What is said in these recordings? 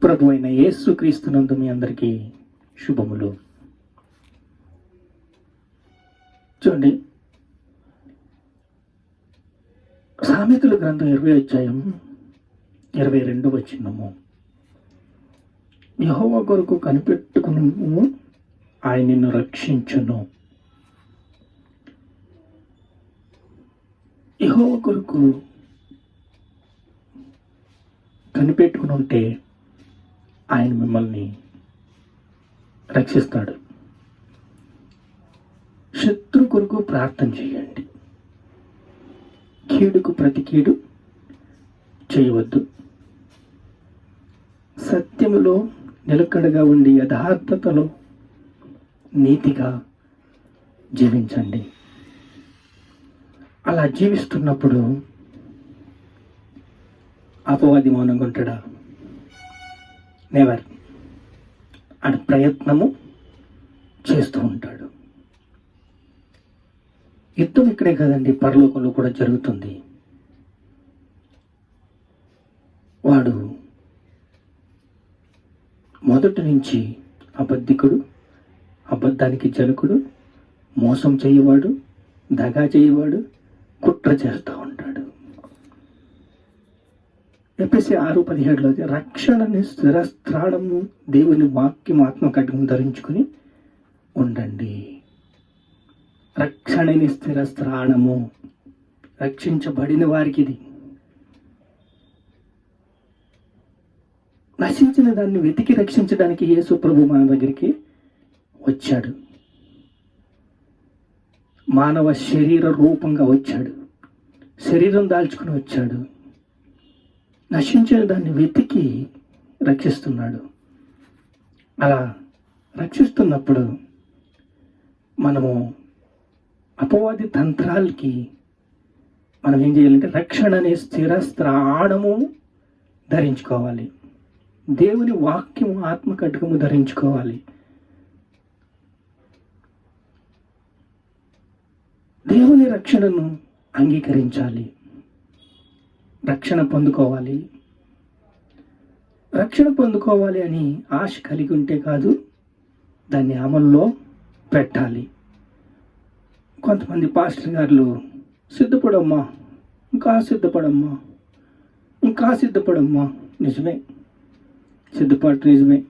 ప్రభు అయిన యేసుక్రీస్తునందు మీ అందరికీ శుభములు. చూడండి, సామెతల గ్రంథం 20 అధ్యాయం 22 వచనము, యెహోవా కొరకు కనిపెట్టుకును, ఆయన నిన్ను రక్షించును. యెహోవా కొరకు కనిపెట్టుకుని ఉంటే ఆయన మిమ్మల్ని రక్షిస్తాడు. శత్రు కొరకు ప్రార్థన చేయండి. కీడుకు ప్రతి కీడు చేయవద్దు. సత్యములో నిలకడగా ఉండి యథార్థతలో నీతిగా జీవించండి. అలా జీవిస్తున్నప్పుడు అపవాది మౌనంగా ఉంటాడా? నెవర్. అది ప్రయత్నము చేస్తూ ఉంటాడు. యుద్ధం ఇక్కడే కాదండి, పరలోకంలో కూడా జరుగుతుంది. వాడు మొదటి నుంచి అబద్ధికుడు, అబద్ధానికి జనకుడు, మోసం చేయవాడు, దగా చేయవాడు, కుట్ర చేస్తూ ఉంటాడు. ఎఫెసీ 6:17లో రక్షణని స్థిరస్త్రాణము దేవుని వాక్యం ఆత్మకటకం ధరించుకుని ఉండండి. రక్షణని స్థిరస్త్రాణము, రక్షించబడిన వారికి ఇది. నశించిన దాన్ని వెతికి రక్షించడానికి యేసు ప్రభు మన దగ్గరికి వచ్చాడు. మానవ శరీర రూపంగా వచ్చాడు, శరీరం దాల్చుకుని వచ్చాడు. నశించిన దాన్ని వెతికి రక్షిస్తున్నాడు. అలా రక్షిస్తున్నప్పుడు మనము అపవాది తంత్రాలకి మనం ఏం చేయాలంటే రక్షణ అనే స్థిరస్త్రాణము ధరించుకోవాలి. దేవుని వాక్యము ఆత్మకటకము ధరించుకోవాలి. దేవుని రక్షణను అంగీకరించాలి. రక్షణ పొందుకోవాలి. రక్షణ పొందుకోవాలి అని ఆశ కలిగి ఉంటే కాదు, దాన్ని అమల్లో పెట్టాలి. కొంతమంది పాస్టర్ గారు సిద్ధపడమ్మా, ఇంకా సిద్ధపడమ్మా, ఇంకా సిద్ధపడమ్మా. నిజమే, సిద్ధపాటు నిజమే.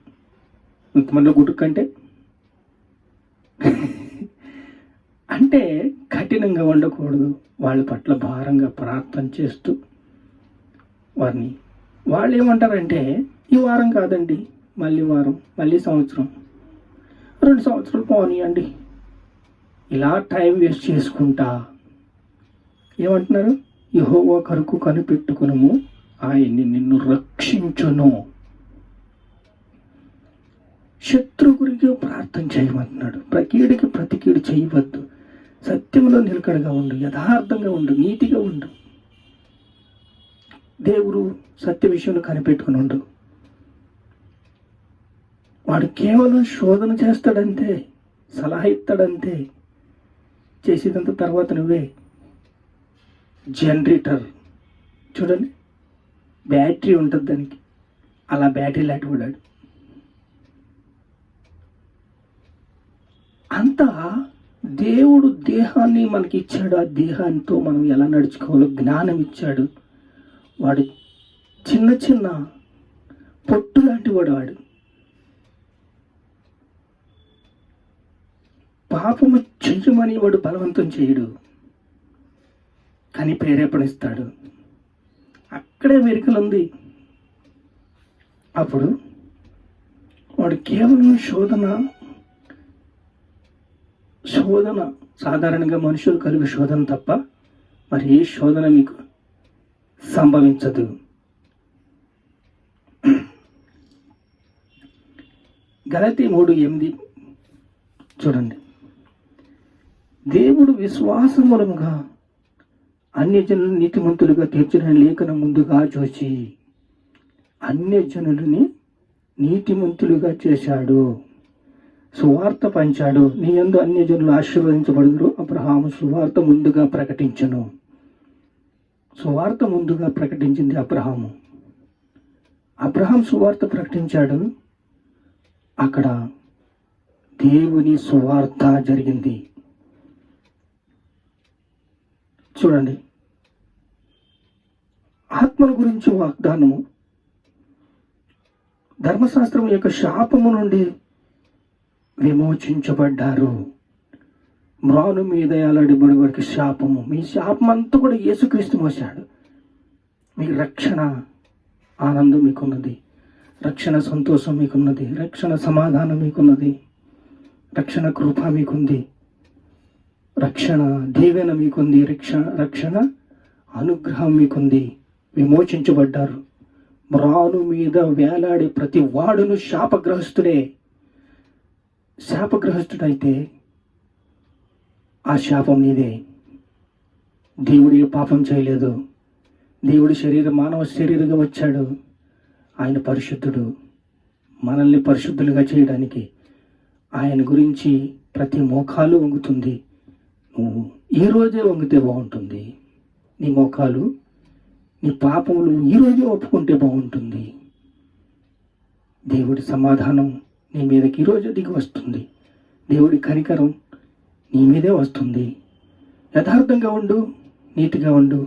ఇంతమంది గుట్టుకంటే అంటే కఠినంగా ఉండకూడదు. వాళ్ళ పట్ల భారంగా ప్రార్థన చేస్తూ వారిని, వాళ్ళు ఏమంటారంటే ఈ వారం కాదండి, మళ్ళీ వారం, మళ్ళీ సంవత్సరం, 2 సంవత్సరాలు పోనీయండి, ఇలా టైం వేస్ట్ చేసుకుంటా ఏమంటున్నారు? యెహోవా కొరకు కనిపెట్టుకును, ఆయన్ని నిన్ను రక్షించును. శత్రు గురించి ప్రార్థన చేయమంటున్నాడు. ప్రకీడికి ప్రతికీడు చేయవద్దు. సత్యంలో నిలకడగా ఉండు, యథార్థంగా ఉండు, నీతిగా ఉండు. దేవుడు సత్య విషయంలో కనిపెట్టుకుని ఉండు. వాడు కేవలం శోధన చేస్తాడంతే, సలహా ఇస్తాడంతే. చేసేదంతా తర్వాత నువ్వే. జనరేటర్ చూడండి, బ్యాటరీ ఉంటుంది దానికి, అలా బ్యాటరీ లాంటివాడు. అంతా దేవుడు దేహాన్ని మనకి ఇచ్చాడు. ఆ దేహాంతో మనం ఎలా నడుచుకోవాలో జ్ఞానం ఇచ్చాడు. వాడు చిన్న చిన్న పొట్టు లాంటి వాడు. పాపము చెయ్యమని వాడు బలవంతం చేయడు, కానీ ప్రేరేపణిస్తాడు. అక్కడే మెరికలు ఉంది. అప్పుడు వాడు కేవలం శోధన సాధారణంగా మనుషులు కలిగే శోధన తప్ప మరి ఏ శోధన మీకు సంభవించదు. గలతీ 3:8 చూడండి, దేవుడు విశ్వాస మూలముగా అన్యజనులను నీతిమంతులుగా తీర్చిన లేఖనం ముందుగా చూసి అన్యజనులని నీతిమంతులుగా చేశాడు, సువార్త పంచాడు. నీ యందు అన్యజనులు ఆశీర్వదించబడుదురు. అబ్రహాము సువార్త ముందుగా ప్రకటించను. సువార్త ముందుగా ప్రకటించింది అబ్రహాము. అబ్రహాం సువార్త ప్రకటించాడు, అక్కడ దేవుని సువార్త జరిగింది. చూడండి, ఆత్మల గురించి వాగ్దానము, ధర్మశాస్త్రం యొక్క శాపము నుండి విమోచించబడ్డారు. మ్రాను మీద ఎలాడిబడి వారికి శాపము, మీ శాపం అంతా కూడా యేసుక్రీస్తు మోసాడు. మీకు రక్షణ ఆనందం మీకున్నది, రక్షణ సంతోషం మీకున్నది, రక్షణ సమాధానం మీకున్నది, రక్షణ కృప మీకుంది, రక్షణ దీవెన మీకుంది, రక్షణ అనుగ్రహం మీకుంది. విమోచించబడ్డారు. మ్రాను మీద వేలాడే ప్రతి వాడును శాపగ్రహస్తుడే. శాపగ్రహస్తుడైతే ఆ శాపం నీదే. దేవుడు ఏ పాపం చేయలేదు. దేవుడు మానవ శరీరంగా వచ్చాడు. ఆయన పరిశుద్ధుడు. మనల్ని పరిశుద్ధులుగా చేయడానికి ఆయన గురించి ప్రతి మోకాలు వంగుతుంది. నువ్వు ఈరోజే వంగితే బాగుంటుంది. నీ మోకాలు, నీ పాపములు ఈరోజే ఒప్పుకుంటే బాగుంటుంది. దేవుడి సమాధానం నీ మీదకి ఈరోజు దిగి వస్తుంది. దేవుడి కనికరం నీ మీదే వస్తుంది. యథార్థంగా ఉండు, నీతిగా ఉండు.